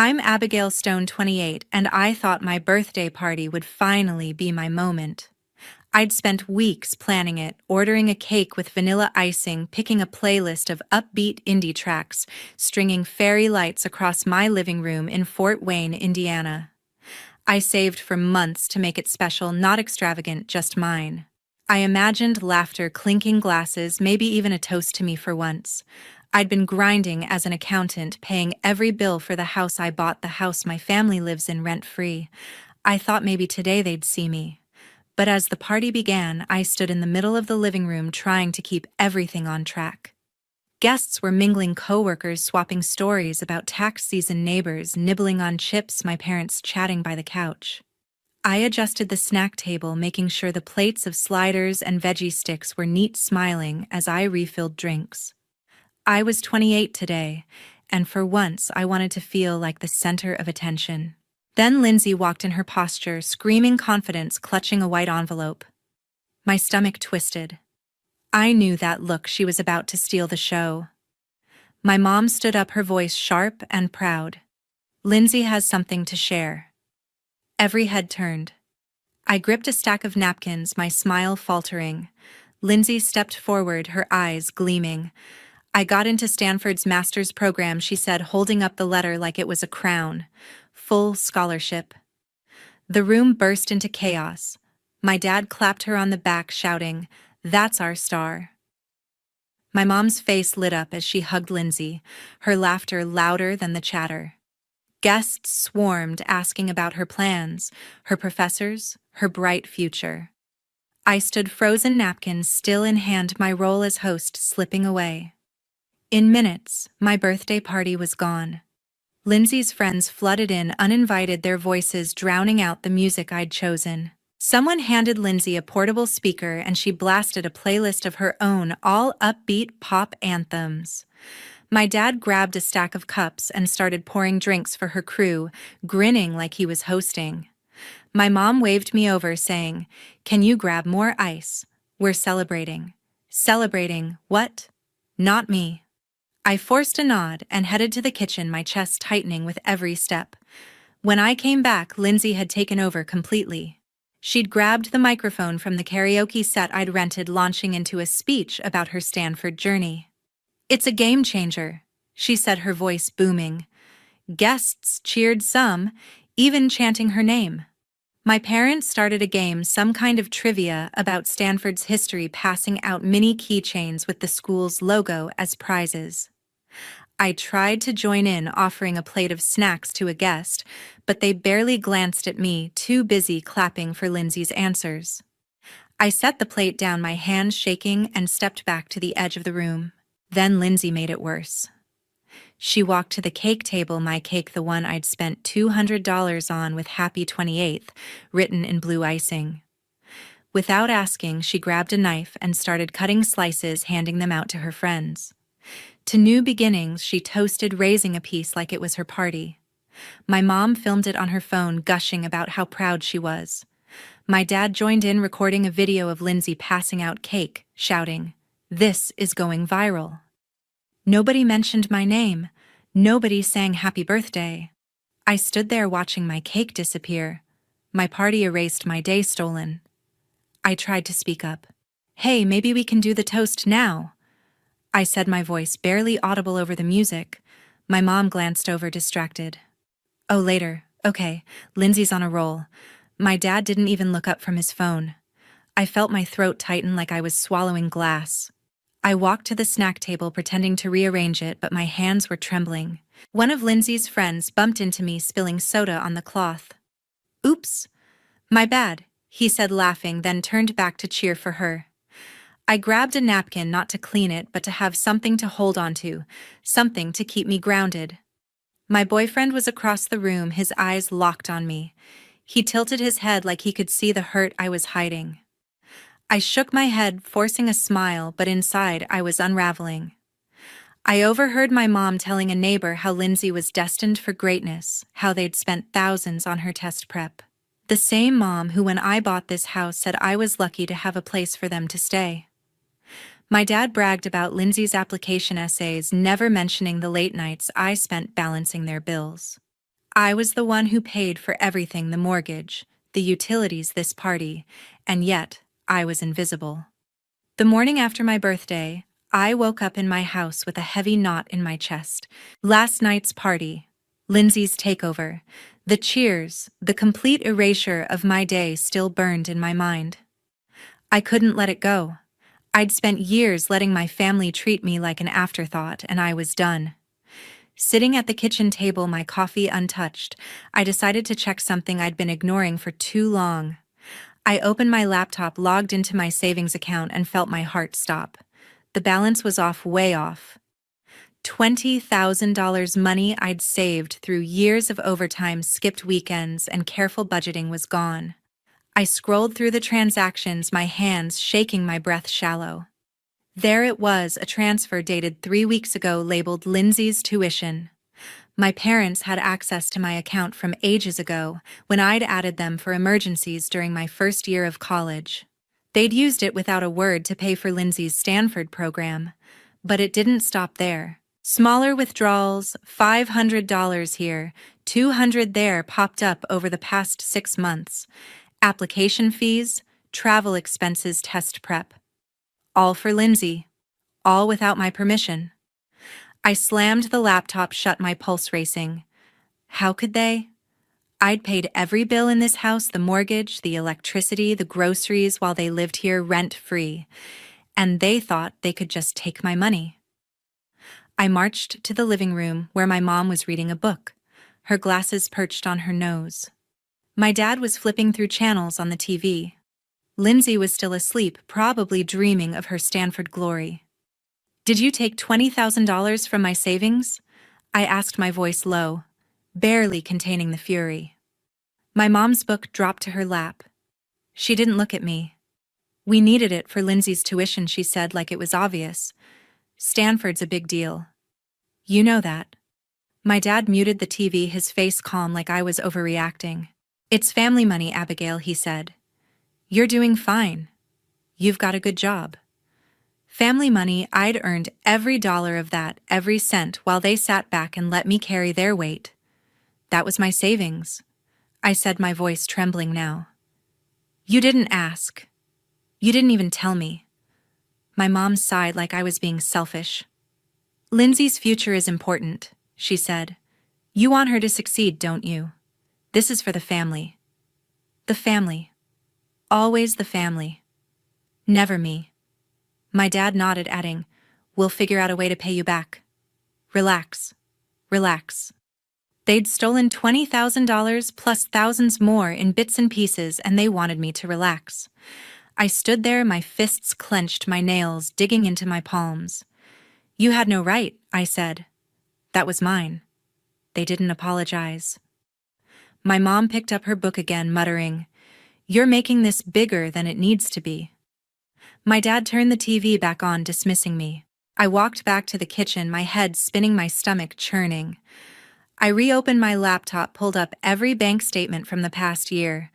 I'm Abigail Stone 28, and I thought my birthday party would finally be my moment. I'd spent weeks planning it, ordering a cake with vanilla icing, picking a playlist of upbeat indie tracks, stringing fairy lights across my living room in Fort Wayne, Indiana. I saved for months to make it special, not extravagant, just mine. I imagined laughter, clinking glasses, maybe even a toast to me for once. I'd been grinding as an accountant, paying every bill for the house I bought, the house my family lives in rent-free. I thought maybe today they'd see me. But as the party began, I stood in the middle of the living room trying to keep everything on track. Guests were mingling, coworkers swapping stories about tax season, neighbors nibbling on chips, my parents chatting by the couch. I adjusted the snack table, making sure the plates of sliders and veggie sticks were neat, smiling as I refilled drinks. I was 28 today, and for once I wanted to feel like the center of attention. Then Lindsay walked in, her posture, screaming confidence, clutching a white envelope. My stomach twisted. I knew that look, she was about to steal the show. My mom stood up, her voice sharp and proud. Lindsay has something to share. Every head turned. I gripped a stack of napkins, my smile faltering. Lindsay stepped forward, her eyes gleaming. I got into Stanford's master's program, she said, holding up the letter like it was a crown. Full scholarship. The room burst into chaos. My dad clapped her on the back, shouting, "That's our star." My mom's face lit up as she hugged Lindsay, her laughter louder than the chatter. Guests swarmed, asking about her plans, her professors, her bright future. I stood frozen, napkins still in hand, my role as host slipping away. In minutes, my birthday party was gone. Lindsay's friends flooded in uninvited, their voices drowning out the music I'd chosen. Someone handed Lindsay a portable speaker and she blasted a playlist of her own, all upbeat pop anthems. My dad grabbed a stack of cups and started pouring drinks for her crew, grinning like he was hosting. My mom waved me over, saying, "Can you grab more ice? We're celebrating." Celebrating what? Not me. I forced a nod and headed to the kitchen, my chest tightening with every step. When I came back, Lindsay had taken over completely. She'd grabbed the microphone from the karaoke set I'd rented, launching into a speech about her Stanford journey. "It's a game changer," she said, her voice booming. Guests cheered, some even chanting her name. My parents started a game, some kind of trivia about Stanford's history, passing out mini keychains with the school's logo as prizes. I tried to join in, offering a plate of snacks to a guest, but they barely glanced at me, too busy clapping for Lindsay's answers. I set the plate down, my hands shaking, and stepped back to the edge of the room. Then Lindsay made it worse. She walked to the cake table, my cake, the one I'd spent $200 on with Happy 28th, written in blue icing. Without asking, she grabbed a knife and started cutting slices, handing them out to her friends. To new beginnings, she toasted, raising a piece like it was her party. My mom filmed it on her phone, gushing about how proud she was. My dad joined in, recording a video of Lindsay passing out cake, shouting, "This is going viral." Nobody mentioned my name. Nobody sang happy birthday. I stood there watching my cake disappear. My party erased, my day stolen. I tried to speak up. "Hey, maybe we can do the toast now," I said, my voice barely audible over the music. My mom glanced over, distracted. "Oh, later. Okay, Lindsay's on a roll." My dad didn't even look up from his phone. I felt my throat tighten like I was swallowing glass. I walked to the snack table, pretending to rearrange it, but my hands were trembling. One of Lindsay's friends bumped into me, spilling soda on the cloth. "Oops. My bad," he said, laughing, then turned back to cheer for her. I grabbed a napkin, not to clean it, but to have something to hold onto, something to keep me grounded. My boyfriend was across the room, his eyes locked on me. He tilted his head like he could see the hurt I was hiding. I shook my head, forcing a smile, but inside I was unraveling. I overheard my mom telling a neighbor how Lindsay was destined for greatness, how they'd spent thousands on her test prep. The same mom who, when I bought this house, said I was lucky to have a place for them to stay. My dad bragged about Lindsay's application essays, never mentioning the late nights I spent balancing their bills. I was the one who paid for everything: the mortgage, the utilities, this party, and yet I was invisible. The morning after my birthday, I woke up in my house with a heavy knot in my chest. Last night's party, Lindsay's takeover, the cheers, the complete erasure of my day still burned in my mind. I couldn't let it go. I'd spent years letting my family treat me like an afterthought, and I was done. Sitting at the kitchen table, my coffee untouched, I decided to check something I'd been ignoring for too long. I opened my laptop, logged into my savings account, and felt my heart stop. The balance was off, way off. $20,000, money I'd saved through years of overtime, skipped weekends, and careful budgeting, was gone. I scrolled through the transactions, my hands shaking, my breath shallow. There it was, a transfer dated 3 weeks ago, labeled Lindsay's tuition. My parents had access to my account from ages ago, when I'd added them for emergencies during my first year of college. They'd used it without a word to pay for Lindsay's Stanford program. But it didn't stop there. Smaller withdrawals, $500 here, $200 there, popped up over the past 6 months. Application fees, travel expenses, test prep. All for Lindsay. All without my permission. I slammed the laptop shut, my pulse racing. How could they? I'd paid every bill in this house, the mortgage, the electricity, the groceries, while they lived here rent-free. And they thought they could just take my money. I marched to the living room where my mom was reading a book, her glasses perched on her nose. My dad was flipping through channels on the TV. Lindsay was still asleep, probably dreaming of her Stanford glory. "Did you take $20,000 from my savings?" I asked, my voice low, barely containing the fury. My mom's book dropped to her lap. She didn't look at me. "We needed it for Lindsay's tuition," she said, like it was obvious. "Stanford's a big deal. You know that." My dad muted the TV, his face calm, like I was overreacting. "It's family money, Abigail," he said. "You're doing fine. You've got a good job." Family money, I'd earned every dollar of that, every cent, while they sat back and let me carry their weight. That was my savings, I said, my voice trembling now. "You didn't ask. You didn't even tell me." My mom sighed, like I was being selfish. "Lindsay's future is important," she said. "You want her to succeed, don't you? This is for the family." The family. Always the family. Never me. My dad nodded, adding, "We'll figure out a way to pay you back. Relax. Relax." They'd stolen $20,000 plus thousands more in bits and pieces, and they wanted me to relax. I stood there, my fists clenched, my nails digging into my palms. "You had no right," I said. "That was mine." They didn't apologize. My mom picked up her book again, muttering, "You're making this bigger than it needs to be." My dad turned the TV back on, dismissing me. I walked back to the kitchen, my head spinning, my stomach churning. I reopened my laptop, pulled up every bank statement from the past year.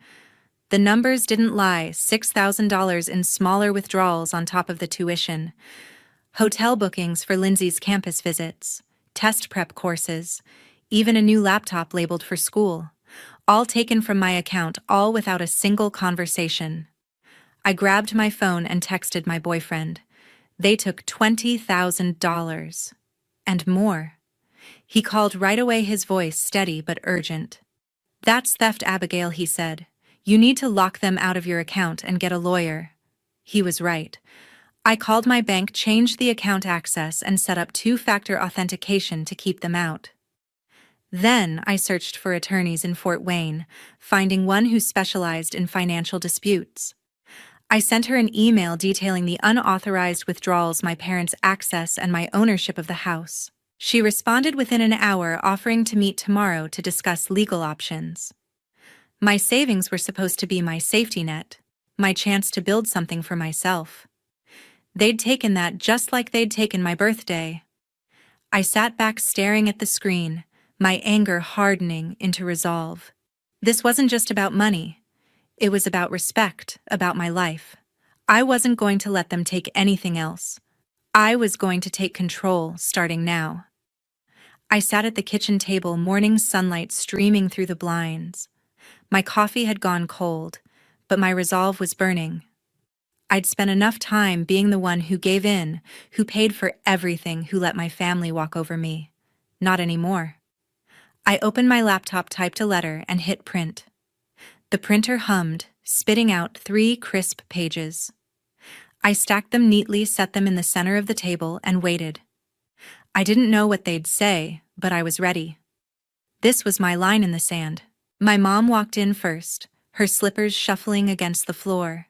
The numbers didn't lie: $6,000 in smaller withdrawals on top of the tuition. Hotel bookings for Lindsay's campus visits, test prep courses, even a new laptop labeled for school. All taken from my account, all without a single conversation. I grabbed my phone and texted my boyfriend. They took $20,000. And more. He called right away, his voice steady but urgent. "That's theft, Abigail," he said. "You need to lock them out of your account and get a lawyer." He was right. I called my bank, changed the account access, and set up 2-factor authentication to keep them out. Then I searched for attorneys in Fort Wayne, finding one who specialized in financial disputes. I sent her an email detailing the unauthorized withdrawals, my parents' access, and my ownership of the house. She responded within an hour, offering to meet tomorrow to discuss legal options. My savings were supposed to be my safety net, my chance to build something for myself. They'd taken that just like they'd taken my birthday. I sat back staring at the screen, my anger hardening into resolve. This wasn't just about money. It was about respect, about my life. I wasn't going to let them take anything else. I was going to take control, starting now. I sat at the kitchen table, morning sunlight streaming through the blinds. My coffee had gone cold, but my resolve was burning. I'd spent enough time being the one who gave in, who paid for everything, who let my family walk over me. Not anymore. I opened my laptop, typed a letter, and hit print. The printer hummed, spitting out 3 crisp pages. I stacked them neatly, set them in the center of the table, and waited. I didn't know what they'd say, but I was ready. This was my line in the sand. My mom walked in first, her slippers shuffling against the floor.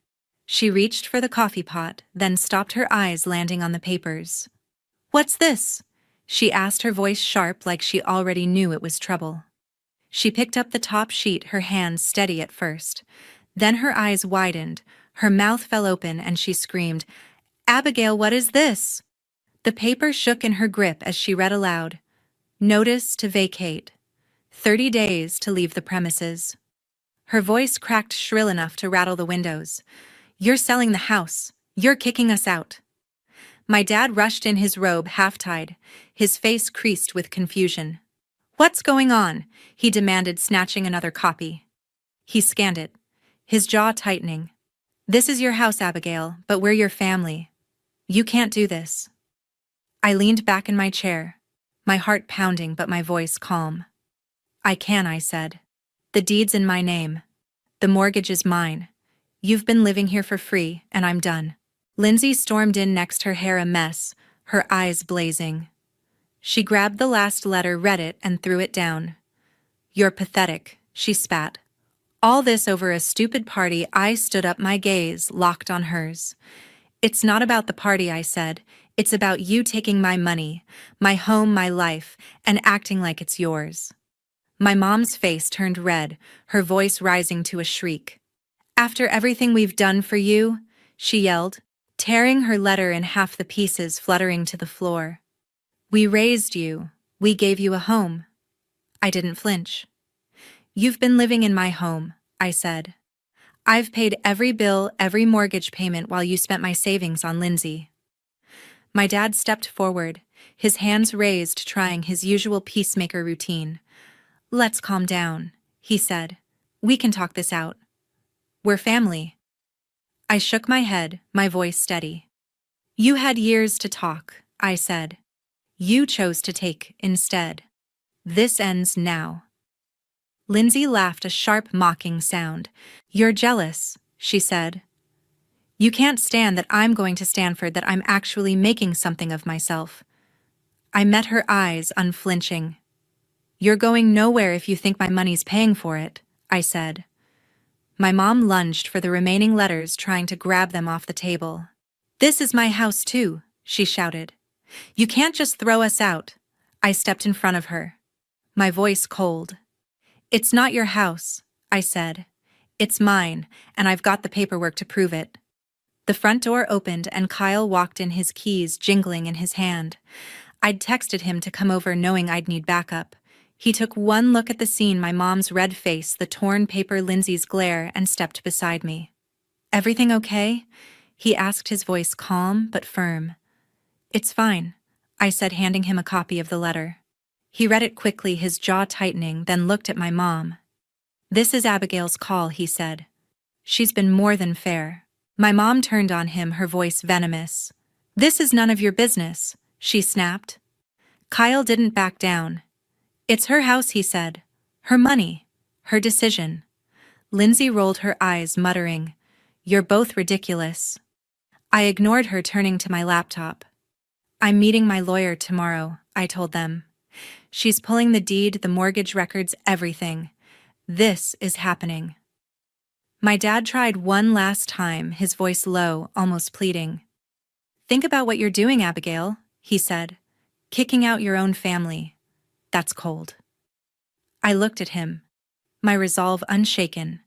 She reached for the coffee pot, then stopped, her eyes landing on the papers. "What's this?" she asked, her voice sharp, like she already knew it was trouble. She picked up the top sheet, her hands steady at first. Then her eyes widened, her mouth fell open, and she screamed, "Abigail, what is this?" The paper shook in her grip as she read aloud. "Notice to vacate. 30 days to leave the premises." Her voice cracked shrill enough to rattle the windows. "You're selling the house. You're kicking us out." My dad rushed in, his robe half-tied, his face creased with confusion. "What's going on?" he demanded, snatching another copy. He scanned it, his jaw tightening. "This is your house, Abigail, but we're your family. You can't do this." I leaned back in my chair, my heart pounding but my voice calm. "I can," I said. "The deed's in my name. The mortgage is mine. You've been living here for free, and I'm done." Lindsay stormed in next, her hair a mess, her eyes blazing. She grabbed the last letter, read it, and threw it down. "You're pathetic," she spat. "All this over a stupid party." I stood up, my gaze locked on hers. "It's not about the party," I said. "It's about you taking my money, my home, my life, and acting like it's yours." My mom's face turned red, her voice rising to a shriek. "After everything we've done for you," she yelled, tearing her letter in half, the pieces fluttering to the floor. "We raised you. We gave you a home." I didn't flinch. "You've been living in my home," I said. "I've paid every bill, every mortgage payment, while you spent my savings on Lindsay." My dad stepped forward, his hands raised, trying his usual peacemaker routine. "Let's calm down," he said. "We can talk this out. We're family." I shook my head, my voice steady. "You had years to talk," I said. "You chose to take instead. This ends now." Lindsay laughed, a sharp, mocking sound. "You're jealous," she said. "You can't stand that I'm going to Stanford, that I'm actually making something of myself." I met her eyes, unflinching. "You're going nowhere if you think my money's paying for it," I said. My mom lunged for the remaining letters, trying to grab them off the table. "This is my house too," she shouted. "You can't just throw us out." I stepped in front of her, my voice cold. "It's not your house," I said. "It's mine, and I've got the paperwork to prove it." The front door opened and Kyle walked in, his keys jingling in his hand. I'd texted him to come over, knowing I'd need backup. He took one look at the scene, my mom's red face, the torn paper, Lindsay's glare, and stepped beside me. "Everything okay?" he asked, his voice calm but firm. "It's fine," I said, handing him a copy of the letter. He read it quickly, his jaw tightening, then looked at my mom. "This is Abigail's call," he said. "She's been more than fair." My mom turned on him, her voice venomous. "This is none of your business," she snapped. Kyle didn't back down. "It's her house," he said. "Her money. Her decision." Lindsay rolled her eyes, muttering, "You're both ridiculous." I ignored her, turning to my laptop. "I'm meeting my lawyer tomorrow," I told them. "She's pulling the deed, the mortgage records, everything. This is happening." My dad tried one last time, his voice low, almost pleading. "Think about what you're doing, Abigail," he said. "Kicking out your own family. That's cold." I looked at him, my resolve unshaken,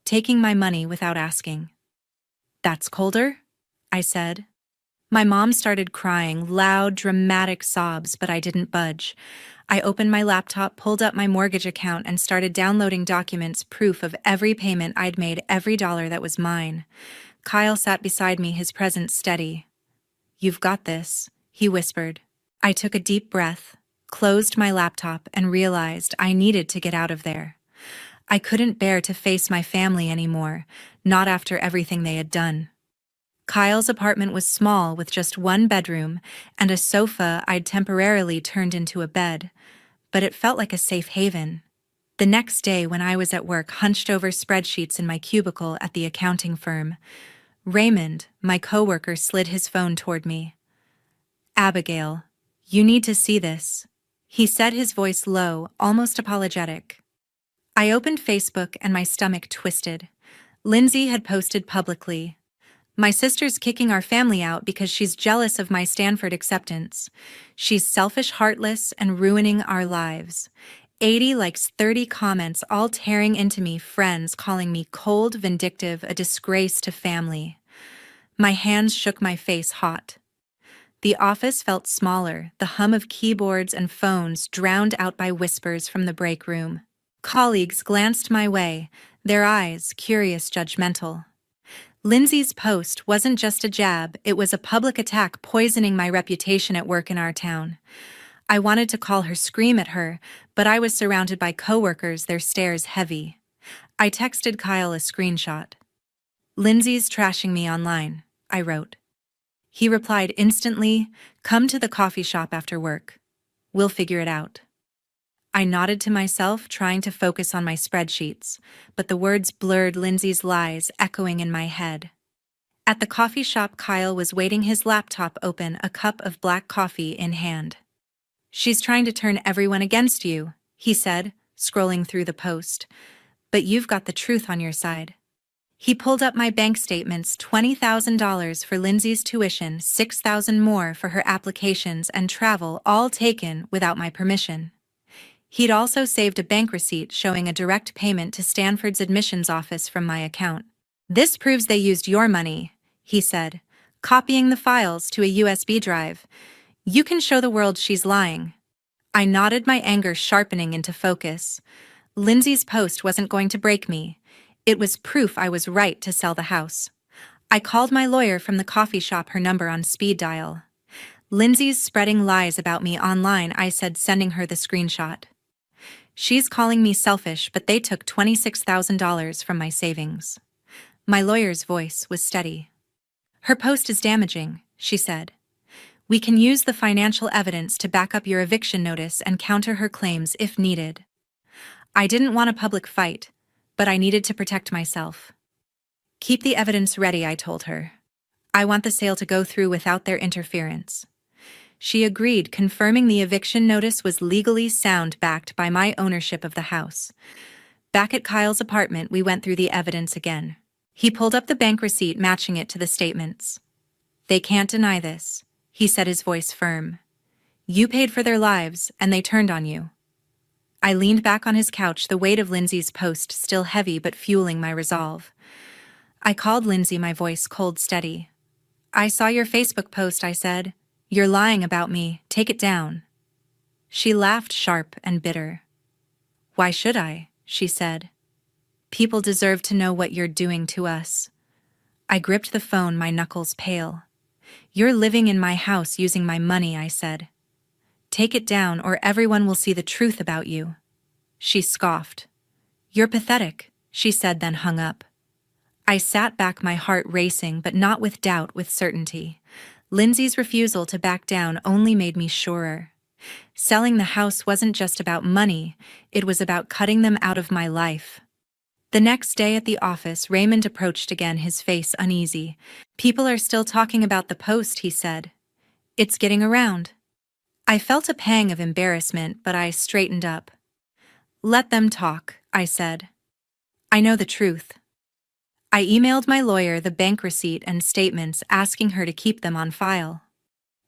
taking my money without asking. "That's colder?" I said. My mom started crying, loud, dramatic sobs, but I didn't budge. I opened my laptop, pulled up my mortgage account, and started downloading documents, proof of every payment I'd made, every dollar that was mine. Kyle sat beside me, his presence steady. "You've got this," he whispered. I took a deep breath. closed my laptop, and realized I needed to get out of there. I couldn't bear to face my family anymore, not after everything they had done. Kyle's apartment was small with just one bedroom and a sofa I'd temporarily turned into a bed, but it felt like a safe haven. The next day, when I was at work hunched over spreadsheets in my cubicle at the accounting firm, Raymond, my coworker, slid his phone toward me. "Abigail, you need to see this," he said, his voice low, almost apologetic. I opened Facebook and my stomach twisted. Lindsay had posted publicly, "My sister's kicking our family out because she's jealous of my Stanford acceptance. She's selfish, heartless, and ruining our lives." 80 likes, 30 comments, all tearing into me, friends calling me cold, vindictive, a disgrace to family. My hands shook, my face hot. The office felt smaller, the hum of keyboards and phones drowned out by whispers from the break room. Colleagues glanced my way, their eyes curious, judgmental. Lindsay's post wasn't just a jab, it was a public attack poisoning my reputation at work in our town. I wanted to call her, scream at her, but I was surrounded by coworkers, their stares heavy. I texted Kyle a screenshot. "Lindsay's trashing me online," I wrote. He replied instantly, "Come to the coffee shop after work. We'll figure it out." I nodded to myself, trying to focus on my spreadsheets, but the words blurred, Lindsay's lies echoing in my head. At the coffee shop, Kyle was waiting, his laptop open, a cup of black coffee in hand. "She's trying to turn everyone against you," he said, scrolling through the post. "But you've got the truth on your side." He pulled up my bank statements, $20,000 for Lindsay's tuition, $6,000 more for her applications and travel, all taken without my permission. He'd also saved a bank receipt showing a direct payment to Stanford's admissions office from my account. "This proves they used your money," he said, copying the files to a USB drive. "You can show the world she's lying." I nodded, my anger sharpening into focus. Lindsay's post wasn't going to break me. It was proof I was right to sell the house. I called my lawyer from the coffee shop, her number on speed dial. "Lindsay's spreading lies about me online," I said, sending her the screenshot. "She's calling me selfish, but they took $26,000 from my savings." My lawyer's voice was steady. "Her post is damaging," she said. "We can use the financial evidence to back up your eviction notice and counter her claims if needed." I didn't want a public fight, but I needed to protect myself. "Keep the evidence ready," I told her. "I want the sale to go through without their interference." She agreed, confirming the eviction notice was legally sound, backed by my ownership of the house. Back at Kyle's apartment, we went through the evidence again. He pulled up the bank receipt, matching it to the statements. "They can't deny this," he said, his voice firm. "You paid for their lives, and they turned on you." I leaned back on his couch, the weight of Lindsay's post still heavy but fueling my resolve. I called Lindsay, my voice cold, steady. "I saw your Facebook post," I said. "You're lying about me. Take it down." She laughed, sharp and bitter. "Why should I?" she said. "People deserve to know what you're doing to us." I gripped the phone, my knuckles pale. "You're living in my house using my money," I said. "Take it down or everyone will see the truth about you." She scoffed. "You're pathetic," she said, then hung up. I sat back, my heart racing, but not with doubt, with certainty. Lindsay's refusal to back down only made me surer. Selling the house wasn't just about money, it was about cutting them out of my life. The next day at the office, Raymond approached again, his face uneasy. "People are still talking about the post," he said. "It's getting around." I felt a pang of embarrassment, but I straightened up. "Let them talk," I said. "I know the truth." I emailed my lawyer the bank receipt and statements, asking her to keep them on file.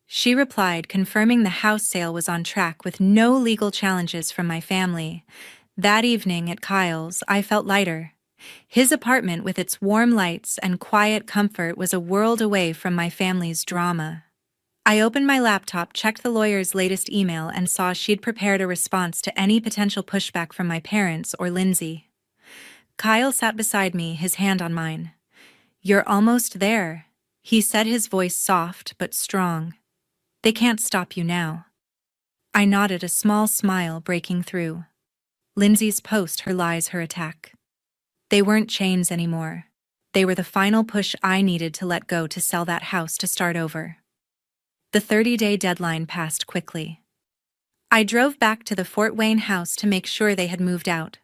She replied, confirming the house sale was on track with no legal challenges from my family. That evening at Kyle's, I felt lighter. His apartment, with its warm lights and quiet comfort, was a world away from my family's drama. I opened my laptop, checked the lawyer's latest email, and saw she'd prepared a response to any potential pushback from my parents or Lindsay. Kyle sat beside me, his hand on mine. "You're almost there," he said, his voice soft but strong. "They can't stop you now." I nodded, a small smile breaking through. Lindsay's post, her lies, her attack. They weren't chains anymore. They were the final push I needed to let go to sell that house, to start over. The 30-day deadline passed quickly. I drove back to the Fort Wayne house to make sure they had moved out.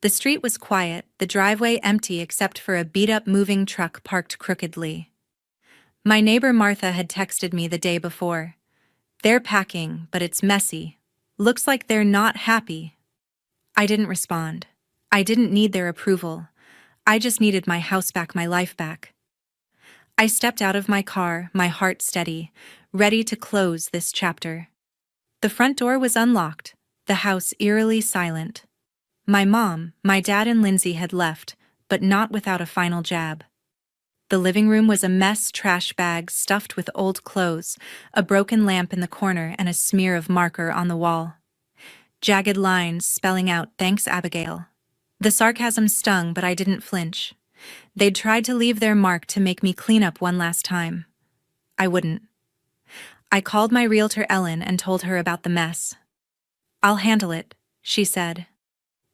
The street was quiet, the driveway empty except for a beat-up moving truck parked crookedly. My neighbor Martha had texted me the day before. "They're packing, but it's messy. Looks like they're not happy." I didn't respond. I didn't need their approval. I just needed my house back, my life back. I stepped out of my car, my heart steady, ready to close this chapter. The front door was unlocked, the house eerily silent. My mom, my dad, and Lindsay had left, but not without a final jab. The living room was a mess, trash bags stuffed with old clothes, a broken lamp in the corner, and a smear of marker on the wall. Jagged lines spelling out, "Thanks, Abigail." The sarcasm stung, but I didn't flinch. They'd tried to leave their mark, to make me clean up one last time. I wouldn't. I called my realtor Ellen and told her about the mess. "I'll handle it," she said.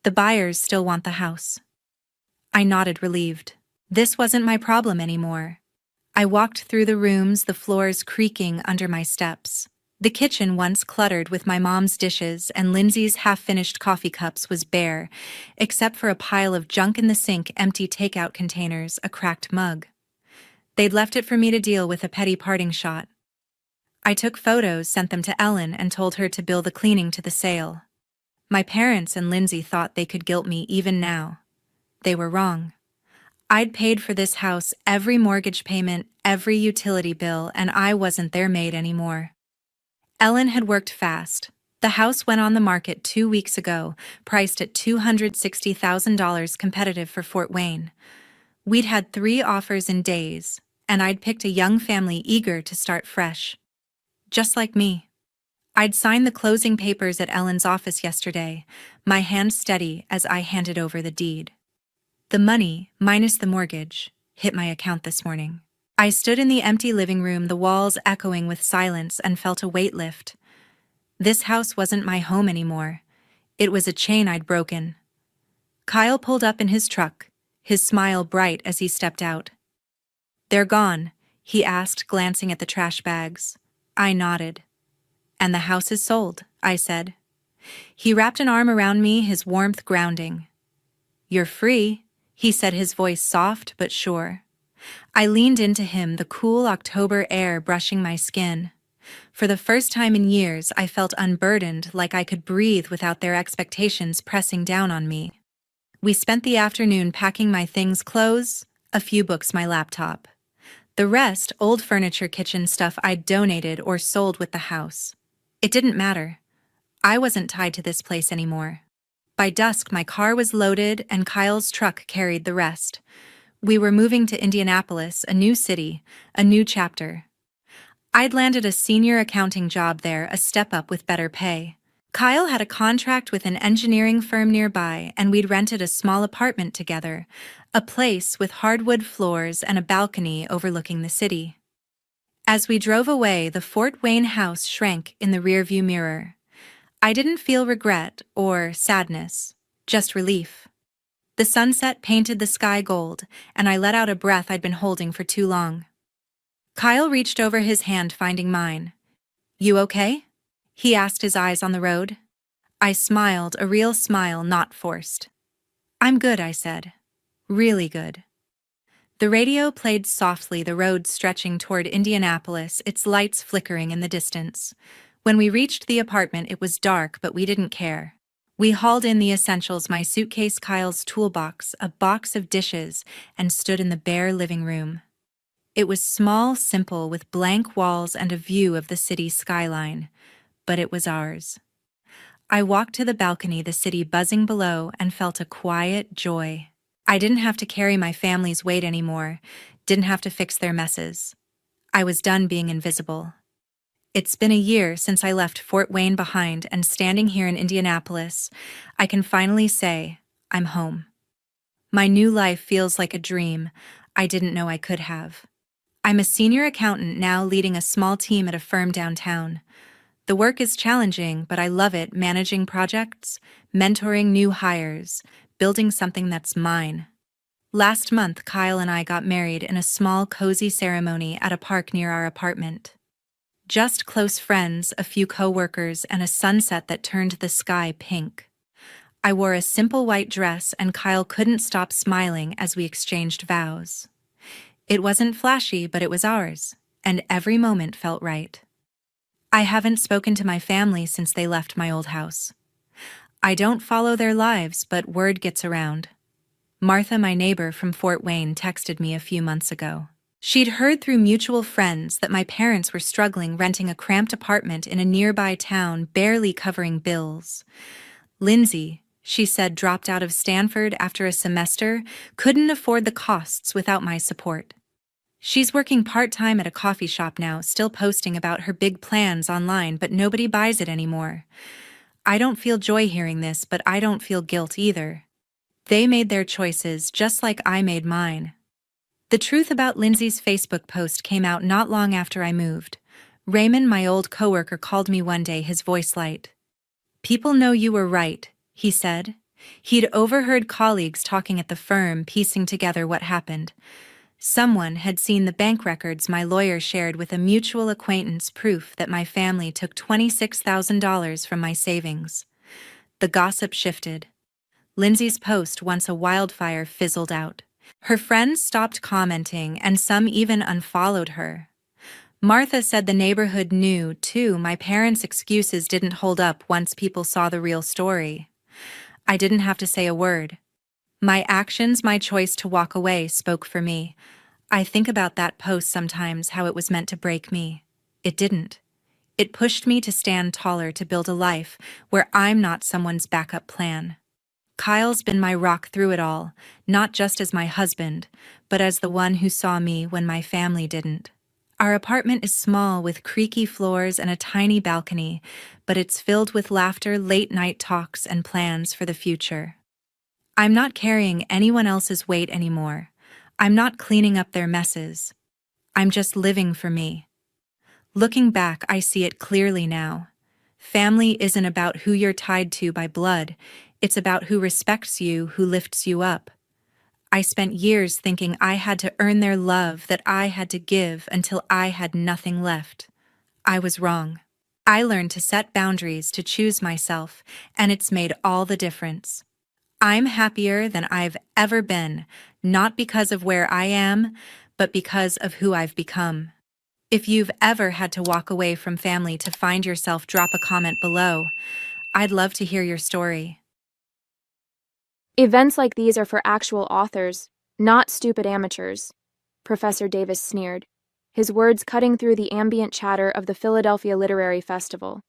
"The buyers still want the house." I nodded, relieved. This wasn't my problem anymore. I walked through the rooms, the floors creaking under my steps. The kitchen, once cluttered with my mom's dishes and Lindsay's half-finished coffee cups, was bare, except for a pile of junk in the sink, empty takeout containers, a cracked mug. They'd left it for me to deal with, a petty parting shot. I took photos, sent them to Ellen, and told her to bill the cleaning to the sale. My parents and Lindsay thought they could guilt me even now. They were wrong. I'd paid for this house, every mortgage payment, every utility bill, and I wasn't their maid anymore. Ellen had worked fast. The house went on the market 2 weeks ago, priced at $260,000, competitive for Fort Wayne. We'd had 3 offers in days, and I'd picked a young family eager to start fresh. Just like me. I'd signed the closing papers at Ellen's office yesterday, my hand steady as I handed over the deed. The money, minus the mortgage, hit my account this morning. I stood in the empty living room, the walls echoing with silence, and felt a weight lift. This house wasn't my home anymore. It was a chain I'd broken. Kyle pulled up in his truck, his smile bright as he stepped out. "They're gone?" he asked, glancing at the trash bags. I nodded. "And the house is sold," I said. He wrapped an arm around me, his warmth grounding. "You're free," he said, his voice soft but sure. I leaned into him, the cool October air brushing my skin. For the first time in years, I felt unburdened, like I could breathe without their expectations pressing down on me. We spent the afternoon packing my things, clothes, a few books, my laptop. The rest, old furniture, kitchen stuff I'd donated or sold with the house. It didn't matter. I wasn't tied to this place anymore. By dusk, my car was loaded and Kyle's truck carried the rest. We were moving to Indianapolis, a new city, a new chapter. I'd landed a senior accounting job there, a step up with better pay. Kyle had a contract with an engineering firm nearby, and we'd rented a small apartment together, a place with hardwood floors and a balcony overlooking the city. As we drove away, the Fort Wayne house shrank in the rearview mirror. I didn't feel regret or sadness, just relief. The sunset painted the sky gold, and I let out a breath I'd been holding for too long. Kyle reached over, his hand finding mine. "You okay?" he asked, his eyes on the road. I smiled, a real smile, not forced. "I'm good," I said. "Really good." The radio played softly, the road stretching toward Indianapolis, its lights flickering in the distance. When we reached the apartment, it was dark, but we didn't care. We hauled in the essentials, my suitcase, Kyle's toolbox, a box of dishes, and stood in the bare living room. It was small, simple, with blank walls and a view of the city skyline, but it was ours. I walked to the balcony, the city buzzing below, and felt a quiet joy. I didn't have to carry my family's weight anymore, didn't have to fix their messes. I was done being invisible. It's been a year since I left Fort Wayne behind, and standing here in Indianapolis, I can finally say, I'm home. My new life feels like a dream I didn't know I could have. I'm a senior accountant now, leading a small team at a firm downtown. The work is challenging, but I love it, managing projects, mentoring new hires, building something that's mine. Last month, Kyle and I got married in a small, cozy ceremony at a park near our apartment. Just close friends, a few coworkers, and a sunset that turned the sky pink. I wore a simple white dress, and Kyle couldn't stop smiling as we exchanged vows. It wasn't flashy, but it was ours, and every moment felt right. I haven't spoken to my family since they left my old house. I don't follow their lives, but word gets around. Martha, my neighbor from Fort Wayne, texted me a few months ago. She'd heard through mutual friends that my parents were struggling renting a cramped apartment in a nearby town, barely covering bills. Lindsay, she said, dropped out of Stanford after a semester, couldn't afford the costs without my support. She's working part-time at a coffee shop now, still posting about her big plans online, but nobody buys it anymore. I don't feel joy hearing this, but I don't feel guilt either. They made their choices just like I made mine. The truth about Lindsay's Facebook post came out not long after I moved. Raymond, my old coworker, called me one day, his voice light. "People know you were right," he said. He'd overheard colleagues talking at the firm, piecing together what happened. Someone had seen the bank records my lawyer shared with a mutual acquaintance, proof that my family took $26,000 from my savings. The gossip shifted. Lindsay's post, once a wildfire, fizzled out. Her friends stopped commenting, and some even unfollowed her. Martha said the neighborhood knew, too. My parents' excuses didn't hold up once people saw the real story. I didn't have to say a word. My actions, my choice to walk away, spoke for me. I think about that post sometimes, how it was meant to break me. It didn't. It pushed me to stand taller, to build a life where I'm not someone's backup plan. Kyle's been my rock through it all, not just as my husband, but as the one who saw me when my family didn't. Our apartment is small, with creaky floors and a tiny balcony, but it's filled with laughter, late-night talks, and plans for the future. I'm not carrying anyone else's weight anymore. I'm not cleaning up their messes. I'm just living for me. Looking back, I see it clearly now. Family isn't about who you're tied to by blood. It's about who respects you, who lifts you up. I spent years thinking I had to earn their love, that I had to give until I had nothing left. I was wrong. I learned to set boundaries, to choose myself, and it's made all the difference. I'm happier than I've ever been, not because of where I am, but because of who I've become. If you've ever had to walk away from family to find yourself, drop a comment below. I'd love to hear your story. Events like these are for actual authors, not stupid amateurs, Professor Davis sneered, his words cutting through the ambient chatter of the Philadelphia Literary Festival.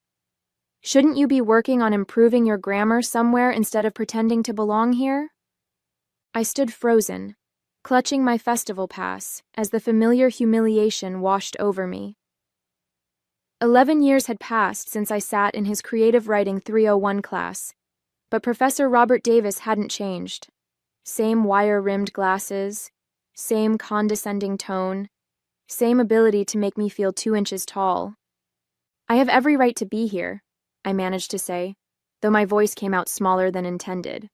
Shouldn't you be working on improving your grammar somewhere instead of pretending to belong here? I stood frozen, clutching my festival pass as the familiar humiliation washed over me. 11 years had passed since I sat in his Creative Writing 301 class, but Professor Robert Davis hadn't changed. Same wire-rimmed glasses, same condescending tone, same ability to make me feel 2 inches tall. "I have every right to be here," I managed to say, though my voice came out smaller than intended.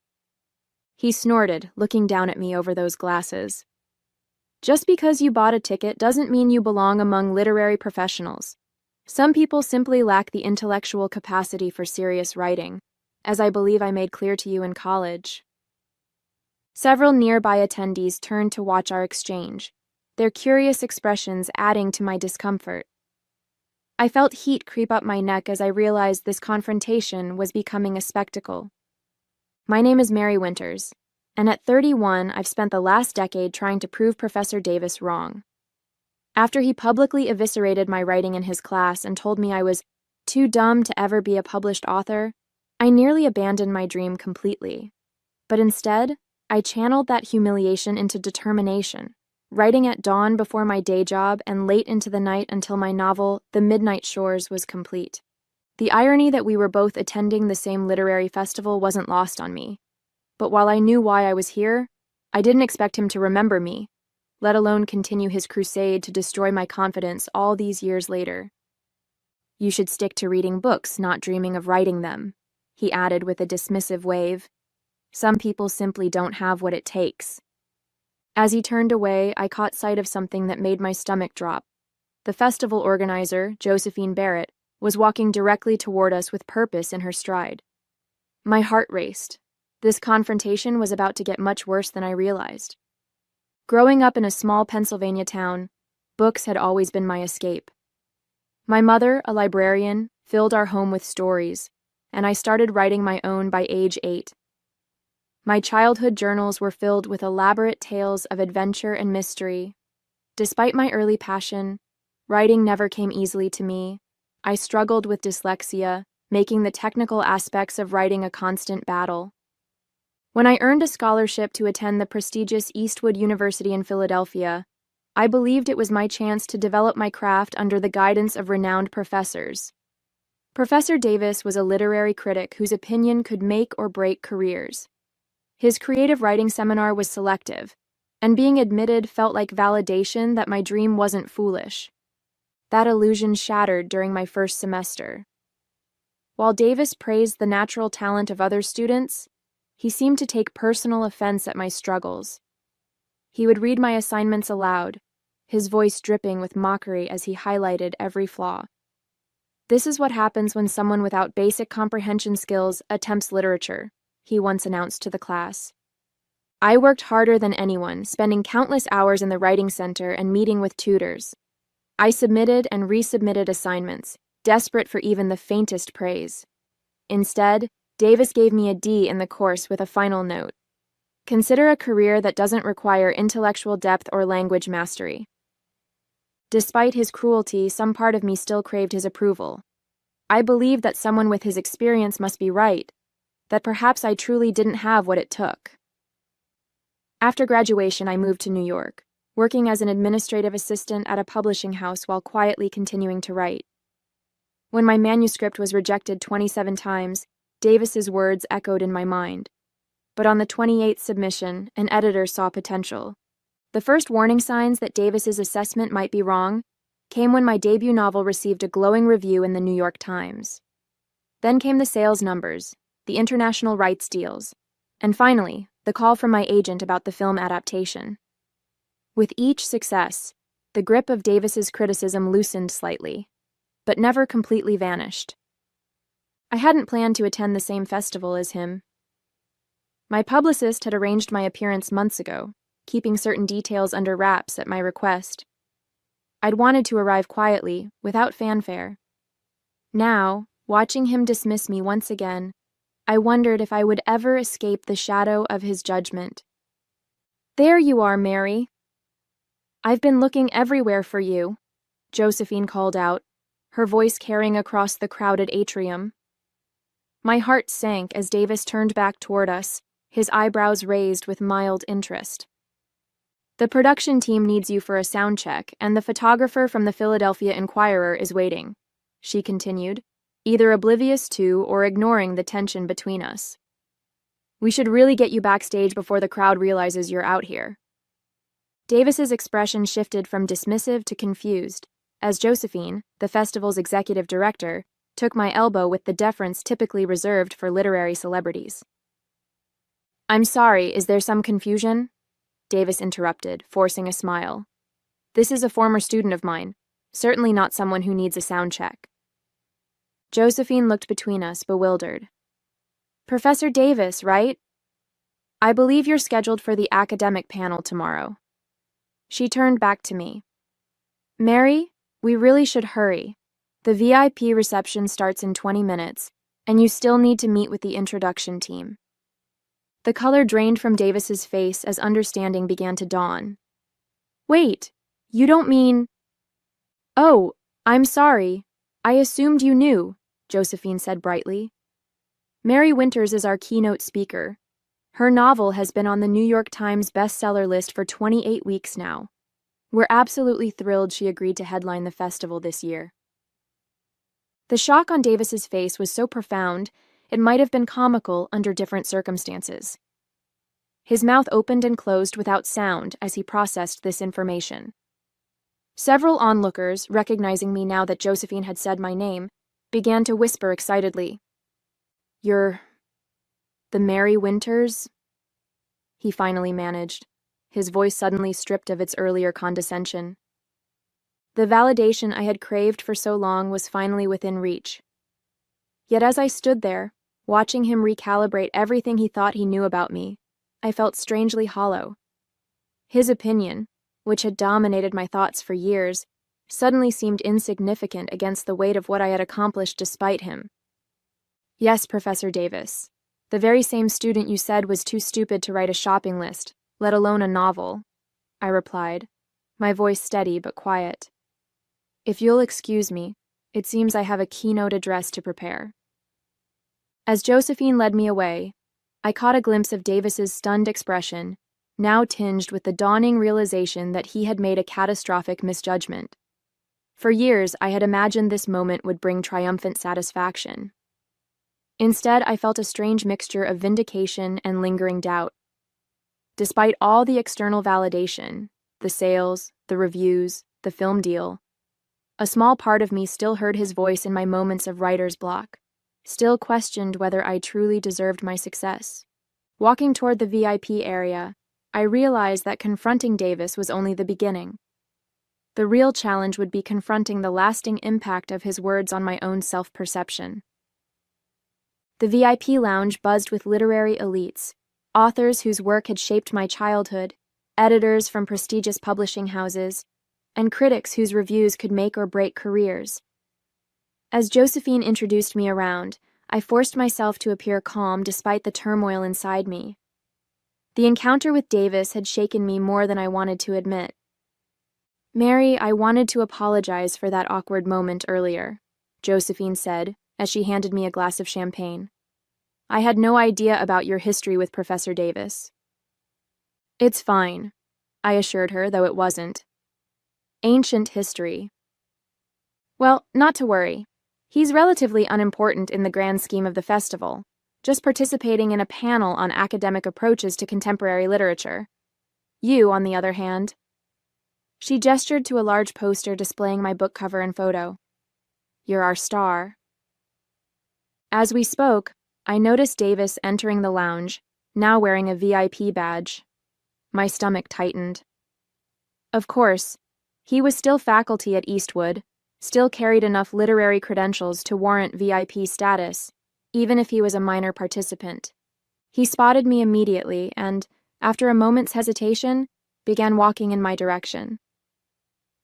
He snorted, looking down at me over those glasses. "Just because you bought a ticket doesn't mean you belong among literary professionals. Some people simply lack the intellectual capacity for serious writing, as I believe I made clear to you in college." Several nearby attendees turned to watch our exchange, their curious expressions adding to my discomfort. I felt heat creep up my neck as I realized this confrontation was becoming a spectacle. My name is Mary Winters, and at 31, I've spent the last decade trying to prove Professor Davis wrong. After he publicly eviscerated my writing in his class and told me I was too dumb to ever be a published author, I nearly abandoned my dream completely. But instead, I channeled that humiliation into determination, writing at dawn before my day job and late into the night until my novel, The Midnight Shores, was complete. The irony that we were both attending the same literary festival wasn't lost on me. But while I knew why I was here, I didn't expect him to remember me, let alone continue his crusade to destroy my confidence all these years later. You should stick to reading books, not dreaming of writing them, he added with a dismissive wave. Some people simply don't have what it takes. As he turned away, I caught sight of something that made my stomach drop. The festival organizer, Josephine Barrett, was walking directly toward us with purpose in her stride. My heart raced. This confrontation was about to get much worse than I realized. Growing up in a small Pennsylvania town, books had always been my escape. My mother, a librarian, filled our home with stories, and I started writing my own by age 8. My childhood journals were filled with elaborate tales of adventure and mystery. Despite my early passion, writing never came easily to me. I struggled with dyslexia, making the technical aspects of writing a constant battle. When I earned a scholarship to attend the prestigious Eastwood University in Philadelphia, I believed it was my chance to develop my craft under the guidance of renowned professors. Professor Davis was a literary critic whose opinion could make or break careers. His creative writing seminar was selective, and being admitted felt like validation that my dream wasn't foolish. That illusion shattered during my first semester. While Davis praised the natural talent of other students, he seemed to take personal offense at my struggles. He would read my assignments aloud, his voice dripping with mockery as he highlighted every flaw. "This is what happens when someone without basic comprehension skills attempts literature," he once announced to the class. I worked harder than anyone, spending countless hours in the writing center and meeting with tutors. I submitted and resubmitted assignments, desperate for even the faintest praise. Instead, Davis gave me a D in the course with a final note. Consider a career that doesn't require intellectual depth or language mastery. Despite his cruelty, some part of me still craved his approval. I believed that someone with his experience must be right, that perhaps I truly didn't have what it took. After graduation, I moved to New York, working as an administrative assistant at a publishing house while quietly continuing to write. When my manuscript was rejected 27 times, Davis's words echoed in my mind. But on the 28th submission, an editor saw potential. The first warning signs that Davis's assessment might be wrong came when my debut novel received a glowing review in the New York Times. Then came the sales numbers, the international rights deals, and finally, the call from my agent about the film adaptation. With each success, the grip of Davis's criticism loosened slightly, but never completely vanished. I hadn't planned to attend the same festival as him. My publicist had arranged my appearance months ago, keeping certain details under wraps at my request. I'd wanted to arrive quietly, without fanfare. Now, watching him dismiss me once again, I wondered if I would ever escape the shadow of his judgment. "There you are, Mary." "I've been looking everywhere for you," Josephine called out, her voice carrying across the crowded atrium. My heart sank as Davis turned back toward us, his eyebrows raised with mild interest. "The production team needs you for a sound check, and the photographer from the Philadelphia Inquirer is waiting," she continued, either oblivious to or ignoring the tension between us. "We should really get you backstage before the crowd realizes you're out here." Davis's expression shifted from dismissive to confused, as Josephine, the festival's executive director, took my elbow with the deference typically reserved for literary celebrities. "I'm sorry, is there some confusion?" Davis interrupted, forcing a smile. "This is a former student of mine, certainly not someone who needs a sound check." Josephine looked between us, bewildered. "Professor Davis, right? I believe you're scheduled for the academic panel tomorrow." She turned back to me. "Mary, we really should hurry. The VIP reception starts in 20 minutes, and you still need to meet with the introduction team." The color drained from Davis's face as understanding began to dawn. "Wait, you don't mean—" "Oh, I'm sorry. I assumed you knew," Josephine said brightly. "Mary Winters is our keynote speaker. Her novel has been on the New York Times bestseller list for 28 weeks now. We're absolutely thrilled she agreed to headline the festival this year." The shock on Davis's face was so profound, it might have been comical under different circumstances. His mouth opened and closed without sound as he processed this information. Several onlookers, recognizing me now that Josephine had said my name, began to whisper excitedly. "You're the Mary Winters?" he finally managed, his voice suddenly stripped of its earlier condescension. The validation I had craved for so long was finally within reach. Yet as I stood there, watching him recalibrate everything he thought he knew about me, I felt strangely hollow. His opinion, which had dominated my thoughts for years, suddenly seemed insignificant against the weight of what I had accomplished despite him. "Yes, Professor Davis. The very same student you said was too stupid to write a shopping list, let alone a novel," I replied, my voice steady but quiet. "If you'll excuse me, it seems I have a keynote address to prepare." As Josephine led me away, I caught a glimpse of Davis's stunned expression, now tinged with the dawning realization that he had made a catastrophic misjudgment. For years, I had imagined this moment would bring triumphant satisfaction. Instead, I felt a strange mixture of vindication and lingering doubt. Despite all the external validation, the sales, the reviews, the film deal, a small part of me still heard his voice in my moments of writer's block, still questioned whether I truly deserved my success. Walking toward the VIP area, I realized that confronting Davis was only the beginning. The real challenge would be confronting the lasting impact of his words on my own self-perception. The VIP lounge buzzed with literary elites, authors whose work had shaped my childhood, editors from prestigious publishing houses, and critics whose reviews could make or break careers. As Josephine introduced me around, I forced myself to appear calm despite the turmoil inside me. The encounter with Davis had shaken me more than I wanted to admit. "Mary, I wanted to apologize for that awkward moment earlier," Josephine said, as she handed me a glass of champagne. "I had no idea about your history with Professor Davis." "It's fine," I assured her, though it wasn't. "Ancient history." "Well, not to worry. He's relatively unimportant in the grand scheme of the festival, just participating in a panel on academic approaches to contemporary literature. You, on the other hand..." She gestured to a large poster displaying my book cover and photo. "You're our star." As we spoke, I noticed Davis entering the lounge, now wearing a VIP badge. My stomach tightened. Of course, he was still faculty at Eastwood, still carried enough literary credentials to warrant VIP status, even if he was a minor participant. He spotted me immediately and, after a moment's hesitation, began walking in my direction.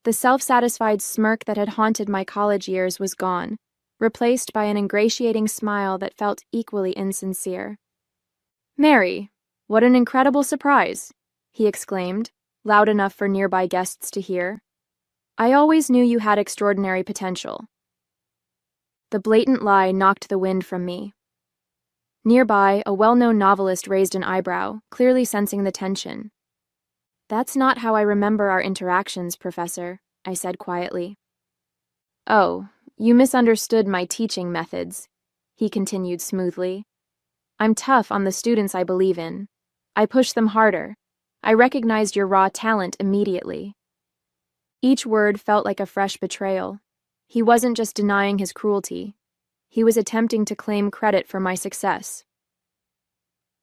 The self-satisfied smirk that had haunted my college years was gone, replaced by an ingratiating smile that felt equally insincere. "Mary, what an incredible surprise!" he exclaimed, loud enough for nearby guests to hear. "I always knew you had extraordinary potential." The blatant lie knocked the wind from me. Nearby, a well-known novelist raised an eyebrow, clearly sensing the tension. "That's not how I remember our interactions, Professor," I said quietly. "Oh, you misunderstood my teaching methods," he continued smoothly. "I'm tough on the students I believe in. I push them harder. I recognized your raw talent immediately." Each word felt like a fresh betrayal. He wasn't just denying his cruelty. He was attempting to claim credit for my success.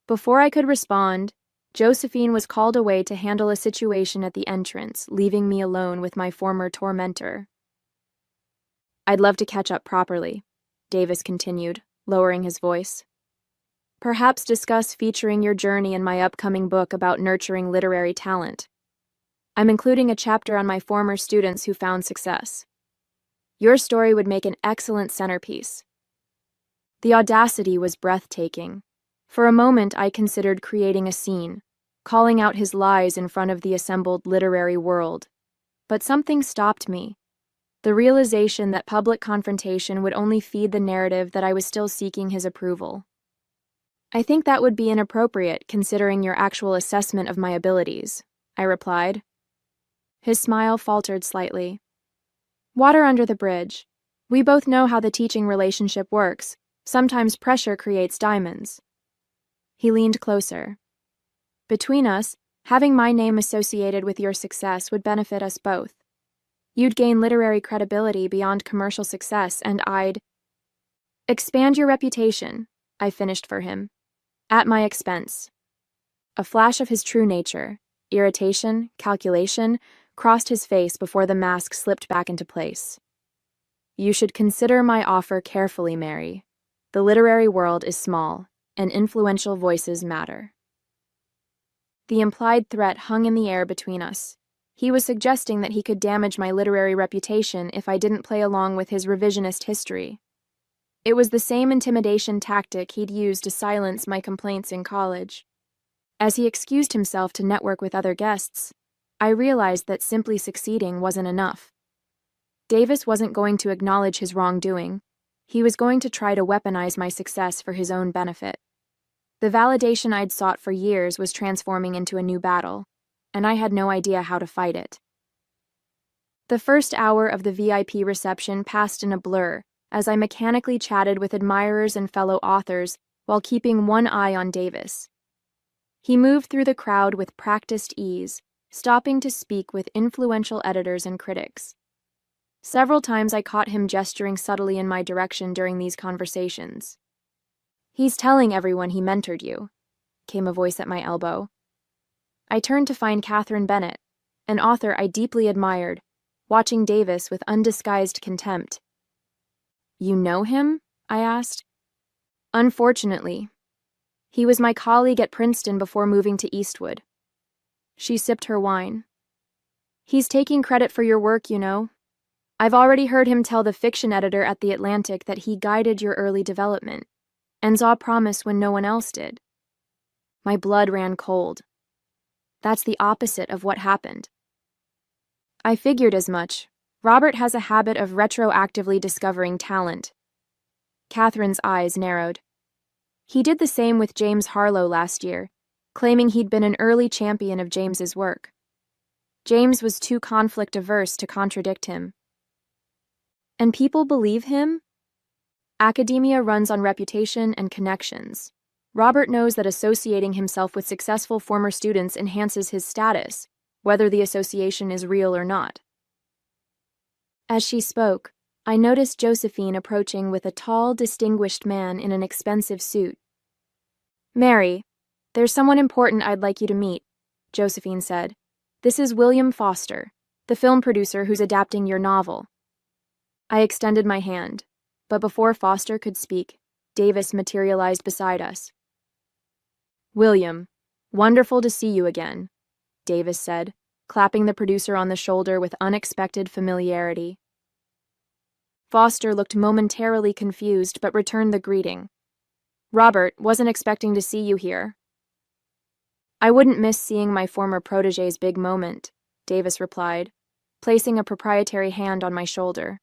Before I could respond, Josephine was called away to handle a situation at the entrance, leaving me alone with my former tormentor. "I'd love to catch up properly," Davis continued, lowering his voice. "Perhaps discuss featuring your journey in my upcoming book about nurturing literary talent. I'm including a chapter on my former students who found success. Your story would make an excellent centerpiece." The audacity was breathtaking. For a moment, I considered creating a scene, calling out his lies in front of the assembled literary world. But something stopped me. The realization that public confrontation would only feed the narrative that I was still seeking his approval. "I think that would be inappropriate considering your actual assessment of my abilities," I replied. His smile faltered slightly. "Water under the bridge. We both know how the teaching relationship works. Sometimes pressure creates diamonds." He leaned closer. "Between us, having my name associated with your success would benefit us both. You'd gain literary credibility beyond commercial success, and I'd expand your reputation, I finished for him, at my expense. A flash of his true nature, irritation, calculation, crossed his face before the mask slipped back into place. You should consider my offer carefully, Mary. The literary world is small, and influential voices matter. The implied threat hung in the air between us. He was suggesting that he could damage my literary reputation if I didn't play along with his revisionist history. It was the same intimidation tactic he'd used to silence my complaints in college. As he excused himself to network with other guests, I realized that simply succeeding wasn't enough. Davis wasn't going to acknowledge his wrongdoing. He was going to try to weaponize my success for his own benefit. The validation I'd sought for years was transforming into a new battle, and I had no idea how to fight it. The first hour of the VIP reception passed in a blur as I mechanically chatted with admirers and fellow authors while keeping one eye on Davis. He moved through the crowd with practiced ease, stopping to speak with influential editors and critics. Several times I caught him gesturing subtly in my direction during these conversations. "He's telling everyone he mentored you," came a voice at my elbow. I turned to find Catherine Bennett, an author I deeply admired, watching Davis with undisguised contempt. "You know him?" I asked. "Unfortunately. He was my colleague at Princeton before moving to Eastwood." She sipped her wine. "He's taking credit for your work, you know. I've already heard him tell the fiction editor at The Atlantic that he guided your early development and saw promise when no one else did." My blood ran cold. That's the opposite of what happened. I figured as much. Robert has a habit of retroactively discovering talent. Catherine's eyes narrowed. He did the same with James Harlow last year, claiming he'd been an early champion of James's work. James was too conflict-averse to contradict him. And people believe him? Academia runs on reputation and connections. Robert knows that associating himself with successful former students enhances his status, whether the association is real or not. As she spoke, I noticed Josephine approaching with a tall, distinguished man in an expensive suit. "Mary, there's someone important I'd like you to meet," Josephine said. "This is William Foster, the film producer who's adapting your novel." I extended my hand, but before Foster could speak, Davis materialized beside us. "William, wonderful to see you again," Davis said, clapping the producer on the shoulder with unexpected familiarity. Foster looked momentarily confused but returned the greeting. "Robert, wasn't expecting to see you here." "I wouldn't miss seeing my former protege's big moment," Davis replied, placing a proprietary hand on my shoulder.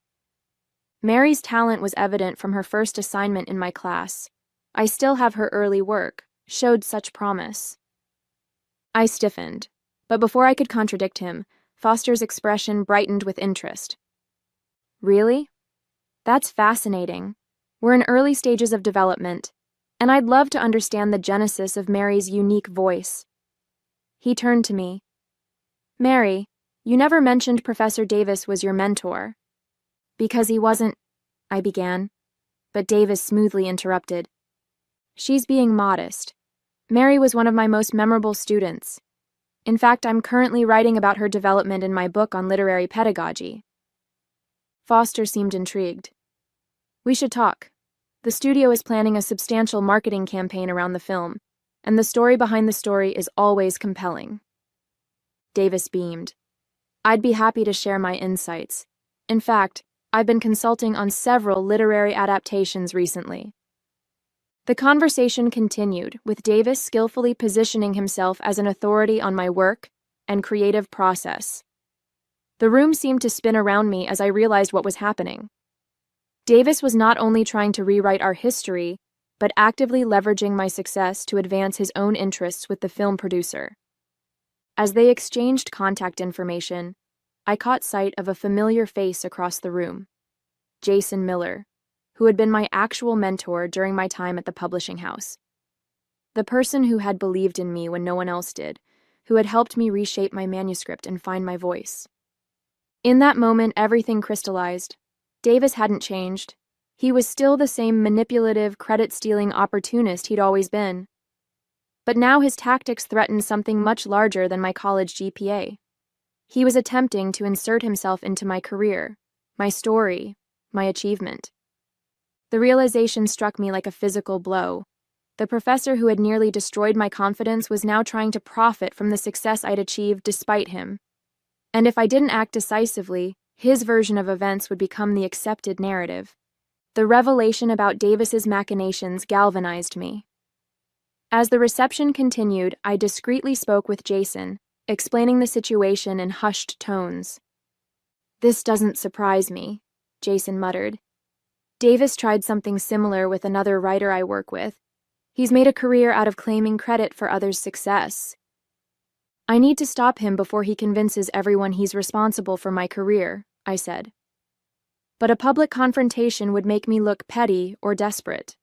Mary's talent was evident from her first assignment in my class. I still have her early work, showed such promise. I stiffened, but before I could contradict him, Foster's expression brightened with interest. "Really? That's fascinating. We're in early stages of development, and I'd love to understand the genesis of Mary's unique voice." He turned to me. "Mary, you never mentioned Professor Davis was your mentor." "Because he wasn't," I began, but Davis smoothly interrupted. "She's being modest. Mary was one of my most memorable students. In fact, I'm currently writing about her development in my book on literary pedagogy." Foster seemed intrigued. "We should talk. The studio is planning a substantial marketing campaign around the film, and the story behind the story is always compelling." Davis beamed. "I'd be happy to share my insights. In fact, I've been consulting on several literary adaptations recently." The conversation continued, with Davis skillfully positioning himself as an authority on my work and creative process. The room seemed to spin around me as I realized what was happening. Davis was not only trying to rewrite our history, but actively leveraging my success to advance his own interests with the film producer. As they exchanged contact information, I caught sight of a familiar face across the room, Jason Miller, who had been my actual mentor during my time at the publishing house. The person who had believed in me when no one else did, who had helped me reshape my manuscript and find my voice. In that moment, everything crystallized. Davis hadn't changed. He was still the same manipulative, credit-stealing opportunist he'd always been. But now his tactics threatened something much larger than my college GPA. He was attempting to insert himself into my career, my story, my achievement. The realization struck me like a physical blow. The professor who had nearly destroyed my confidence was now trying to profit from the success I'd achieved despite him. And if I didn't act decisively, his version of events would become the accepted narrative. The revelation about Davis's machinations galvanized me. As the reception continued, I discreetly spoke with Jason, explaining the situation in hushed tones. "This doesn't surprise me," Jason muttered. "Davis tried something similar with another writer I work with. He's made a career out of claiming credit for others' success. I need to stop him before he convinces everyone he's responsible for my career," I said. "But a public confrontation would make me look petty or desperate."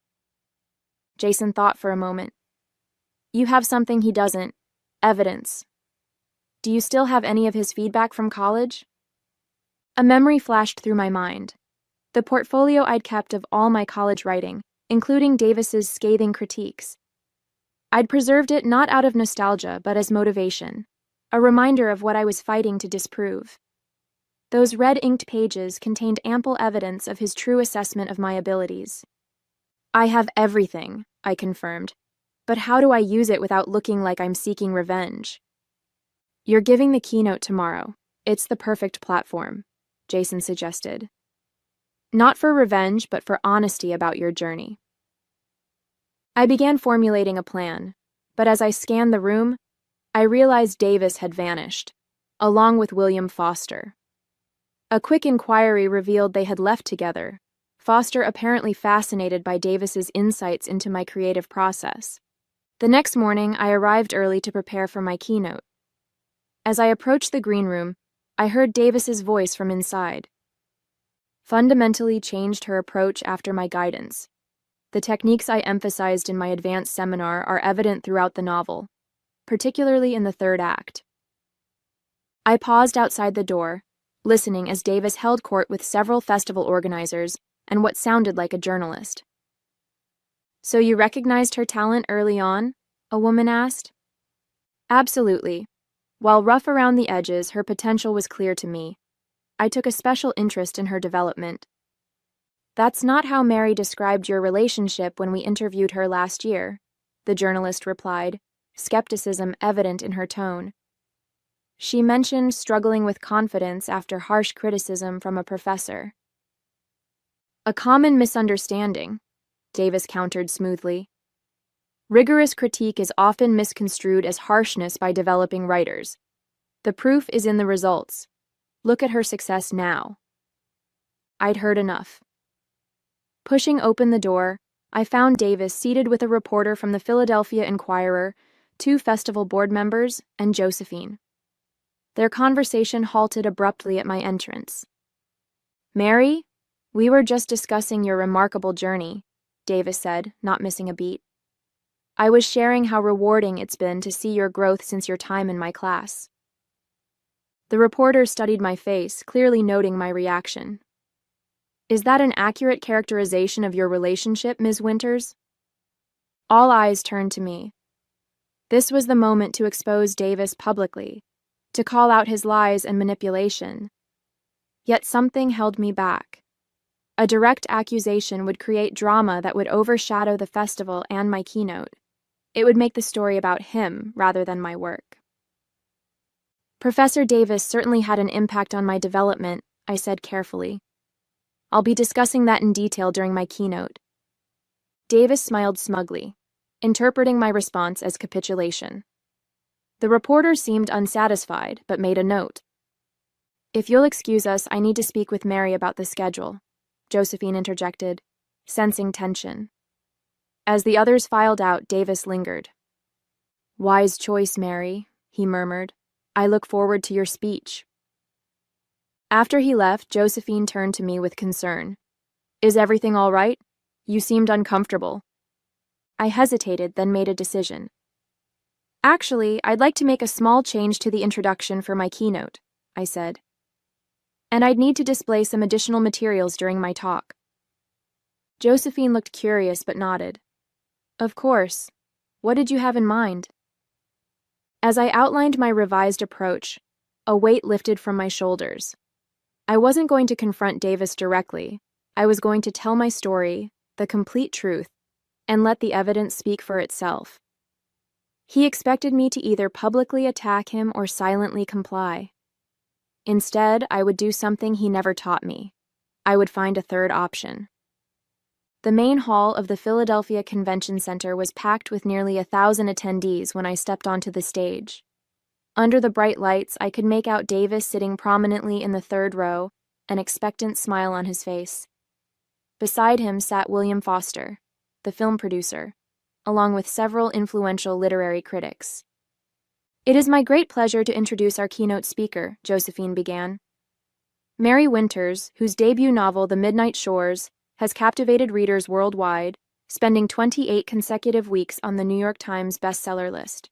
Jason thought for a moment. "You have something he doesn't. Evidence. Do you still have any of his feedback from college?" A memory flashed through my mind. The portfolio I'd kept of all my college writing, including Davis's scathing critiques. I'd preserved it not out of nostalgia, but as motivation, a reminder of what I was fighting to disprove. Those red-inked pages contained ample evidence of his true assessment of my abilities. "I have everything," I confirmed, "but how do I use it without looking like I'm seeking revenge?" "You're giving the keynote tomorrow. It's the perfect platform," Jason suggested. "Not for revenge, but for honesty about your journey." I began formulating a plan, but as I scanned the room, I realized Davis had vanished, along with William Foster. A quick inquiry revealed they had left together, Foster apparently fascinated by Davis's insights into my creative process. The next morning, I arrived early to prepare for my keynote. As I approached the green room, I heard Davis's voice from inside. Fundamentally changed her approach after my guidance. The techniques I emphasized in my advanced seminar are evident throughout the novel, particularly in the third act. I paused outside the door, listening as Davis held court with several festival organizers and what sounded like a journalist. "So you recognized her talent early on?" a woman asked. "Absolutely. While rough around the edges, her potential was clear to me. I took a special interest in her development." "That's not how Mary described your relationship when we interviewed her last year," the journalist replied, skepticism evident in her tone. "She mentioned struggling with confidence after harsh criticism from a professor." "A common misunderstanding," Davis countered smoothly. "Rigorous critique is often misconstrued as harshness by developing writers. The proof is in the results. Look at her success now." I'd heard enough. Pushing open the door, I found Davis seated with a reporter from the Philadelphia Inquirer, 2 festival board members, and Josephine. Their conversation halted abruptly at my entrance. "Mary, we were just discussing your remarkable journey," Davis said, not missing a beat. "I was sharing how rewarding it's been to see your growth since your time in my class." The reporter studied my face, clearly noting my reaction. "Is that an accurate characterization of your relationship, Ms. Winters?" All eyes turned to me. This was the moment to expose Davis publicly, to call out his lies and manipulation. Yet something held me back. A direct accusation would create drama that would overshadow the festival and my keynote. It would make the story about him rather than my work. "Professor Davis certainly had an impact on my development," I said carefully. "I'll be discussing that in detail during my keynote." Davis smiled smugly, interpreting my response as capitulation. The reporter seemed unsatisfied, but made a note. "If you'll excuse us, I need to speak with Mary about the schedule," Josephine interjected, sensing tension. As the others filed out, Davis lingered. "Wise choice, Mary," he murmured. "I look forward to your speech." After he left, Josephine turned to me with concern. "Is everything all right? You seemed uncomfortable." I hesitated, then made a decision. "Actually, I'd like to make a small change to the introduction for my keynote," I said. and I'd need to display some additional materials during my talk. Josephine looked curious but nodded. Of course. What did you have in mind? As I outlined my revised approach, a weight lifted from my shoulders. I wasn't going to confront Davis directly. I was going to tell my story, the complete truth, and let the evidence speak for itself. He expected me to either publicly attack him or silently comply. Instead, I would do something he never taught me. I would find a third option. The main hall of the Philadelphia Convention Center was packed with nearly 1,000 attendees when I stepped onto the stage. Under the bright lights, I could make out Davis sitting prominently in the third row, an expectant smile on his face. Beside him sat William Foster, the film producer, along with several influential literary critics. It is my great pleasure to introduce our keynote speaker, Josephine began. Mary Winters, whose debut novel, The Midnight Shores, has captivated readers worldwide, spending 28 consecutive weeks on the New York Times bestseller list.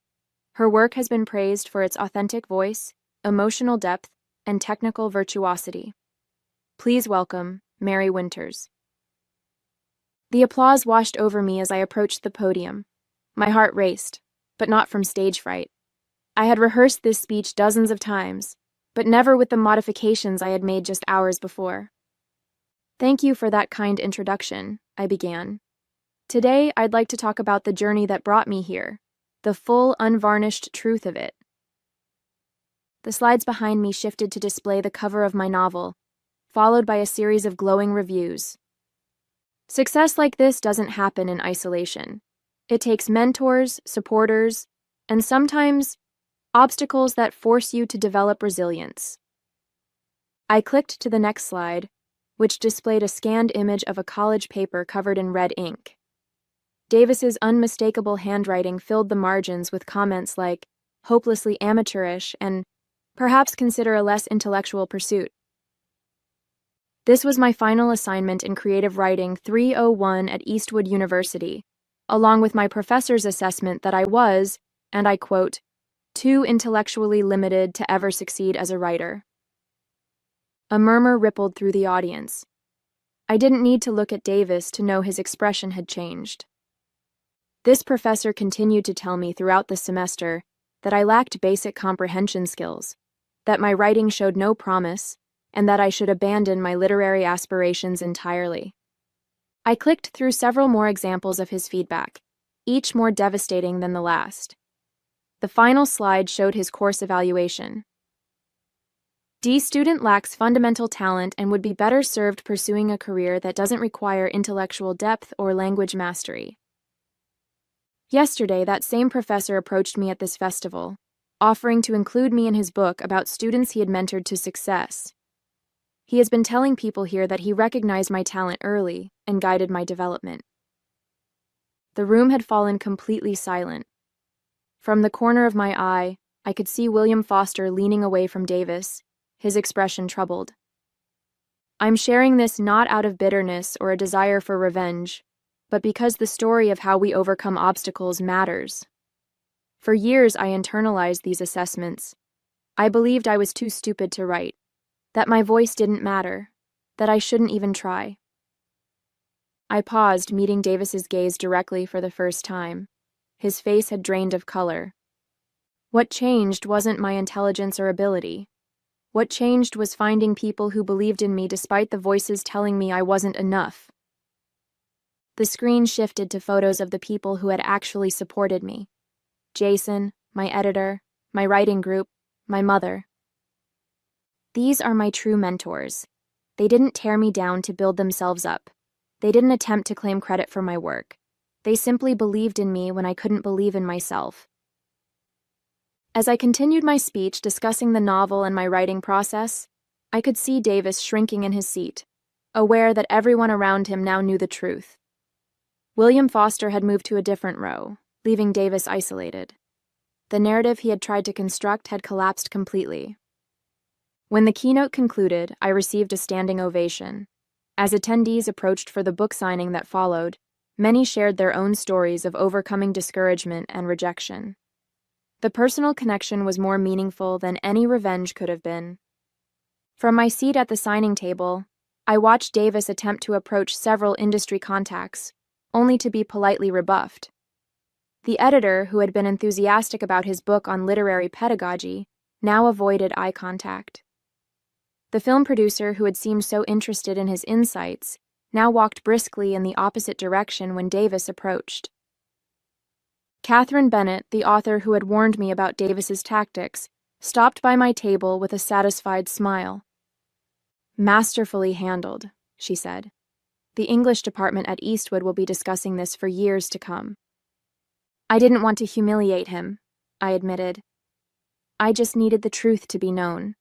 Her work has been praised for its authentic voice, emotional depth, and technical virtuosity. Please welcome Mary Winters. The applause washed over me as I approached the podium. My heart raced, but not from stage fright. I had rehearsed this speech dozens of times, but never with the modifications I had made just hours before. Thank you for that kind introduction, I began. Today, I'd like to talk about the journey that brought me here, the full, unvarnished truth of it. The slides behind me shifted to display the cover of my novel, followed by a series of glowing reviews. Success like this doesn't happen in isolation. It takes mentors, supporters, and sometimes obstacles that force you to develop resilience. I clicked to the next slide, which displayed a scanned image of a college paper covered in red ink. Davis's unmistakable handwriting filled the margins with comments like, hopelessly amateurish, and perhaps consider a less intellectual pursuit. This was my final assignment in creative writing 301 at Eastwood University, along with my professor's assessment that I was, and I quote, too intellectually limited to ever succeed as a writer. A murmur rippled through the audience. I didn't need to look at Davis to know his expression had changed. This professor continued to tell me throughout the semester that I lacked basic comprehension skills, that my writing showed no promise, and that I should abandon my literary aspirations entirely. I clicked through several more examples of his feedback, each more devastating than the last. The final slide showed his course evaluation. D student lacks fundamental talent and would be better served pursuing a career that doesn't require intellectual depth or language mastery. Yesterday, that same professor approached me at this festival, offering to include me in his book about students he had mentored to success. He has been telling people here that he recognized my talent early and guided my development. The room had fallen completely silent. From the corner of my eye, I could see William Foster leaning away from Davis, his expression troubled. I'm sharing this not out of bitterness or a desire for revenge, but because the story of how we overcome obstacles matters. For years, I internalized these assessments. I believed I was too stupid to write, that my voice didn't matter, that I shouldn't even try. I paused, meeting Davis's gaze directly for the first time. His face had drained of color. What changed wasn't my intelligence or ability. What changed was finding people who believed in me despite the voices telling me I wasn't enough. The screen shifted to photos of the people who had actually supported me. Jason, my editor, my writing group, my mother. These are my true mentors. They didn't tear me down to build themselves up. They didn't attempt to claim credit for my work. They simply believed in me when I couldn't believe in myself. As I continued my speech discussing the novel and my writing process, I could see Davis shrinking in his seat, aware that everyone around him now knew the truth. William Foster had moved to a different row, leaving Davis isolated. The narrative he had tried to construct had collapsed completely. When the keynote concluded, I received a standing ovation. As attendees approached for the book signing that followed, many shared their own stories of overcoming discouragement and rejection. The personal connection was more meaningful than any revenge could have been. From my seat at the signing table, I watched Davis attempt to approach several industry contacts, only to be politely rebuffed. The editor, who had been enthusiastic about his book on literary pedagogy, now avoided eye contact. The film producer, who had seemed so interested in his insights, now walked briskly in the opposite direction when Davis approached. Catherine Bennett, the author who had warned me about Davis's tactics, stopped by my table with a satisfied smile. "Masterfully handled," she said. "The English department at Eastwood will be discussing this for years to come." "I didn't want to humiliate him," I admitted. "I just needed the truth to be known."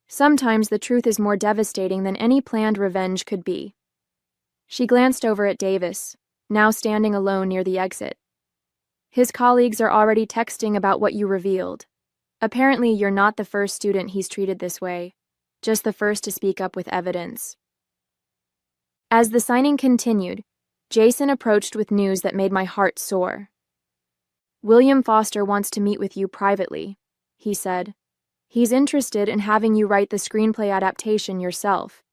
Sometimes the truth is more devastating than any planned revenge could be. She glanced over at Davis, now standing alone near the exit. "His colleagues are already texting about what you revealed. Apparently, you're not the first student he's treated this way, just the first to speak up with evidence." As the signing continued, Jason approached with news that made my heart soar. "William Foster wants to meet with you privately," he said. "He's interested in having you write the screenplay adaptation yourself.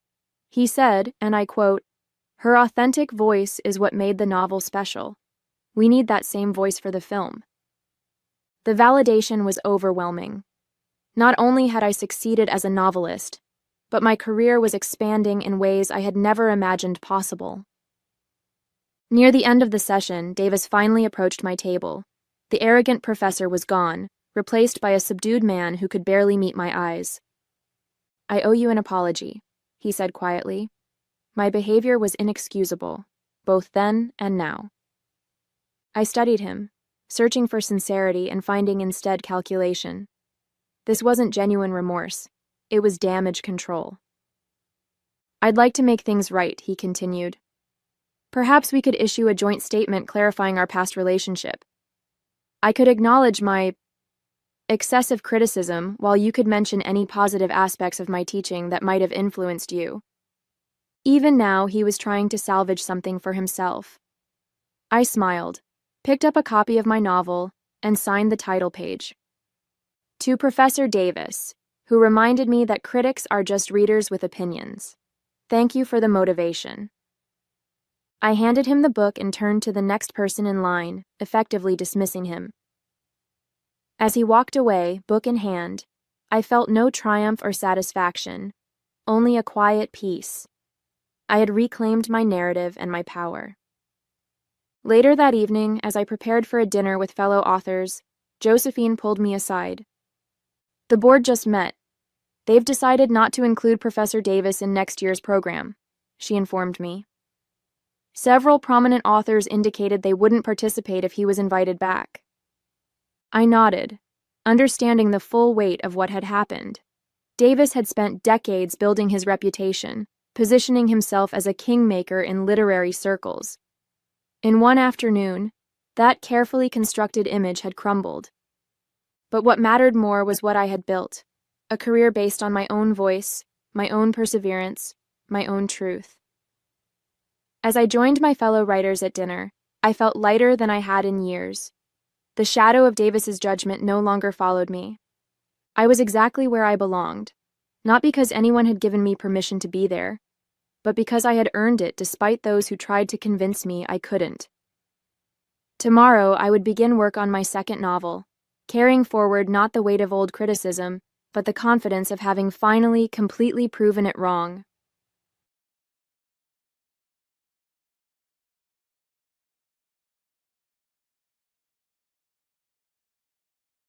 He said, and I quote, 'Her authentic voice is what made the novel special. We need that same voice for the film.'" The validation was overwhelming. Not only had I succeeded as a novelist, but my career was expanding in ways I had never imagined possible. Near the end of the session, Davis finally approached my table. The arrogant professor was gone, replaced by a subdued man who could barely meet my eyes. "I owe you an apology," he said quietly. "My behavior was inexcusable, both then and now." I studied him, searching for sincerity and finding instead calculation. This wasn't genuine remorse. It was damage control. "I'd like to make things right," he continued. "Perhaps we could issue a joint statement clarifying our past relationship. I could acknowledge my excessive criticism while you could mention any positive aspects of my teaching that might have influenced you." Even now, he was trying to salvage something for himself. I smiled, picked up a copy of my novel, and signed the title page. "To Professor Davis, who reminded me that critics are just readers with opinions. Thank you for the motivation." I handed him the book and turned to the next person in line, effectively dismissing him. As he walked away, book in hand, I felt no triumph or satisfaction, only a quiet peace. I had reclaimed my narrative and my power. Later that evening, as I prepared for a dinner with fellow authors, Josephine pulled me aside. "The board just met. They've decided not to include Professor Davis in next year's program," she informed me. Several prominent authors indicated they wouldn't participate if he was invited back. I nodded, understanding the full weight of what had happened. Davis had spent decades building his reputation, positioning himself as a kingmaker in literary circles. In one afternoon, that carefully constructed image had crumbled. But what mattered more was what I had built, a career based on my own voice, my own perseverance, my own truth. As I joined my fellow writers at dinner, I felt lighter than I had in years. The shadow of Davis's judgment no longer followed me. I was exactly where I belonged, not because anyone had given me permission to be there, but because I had earned it despite those who tried to convince me I couldn't. Tomorrow, I would begin work on my second novel, carrying forward not the weight of old criticism, but the confidence of having finally completely proven it wrong.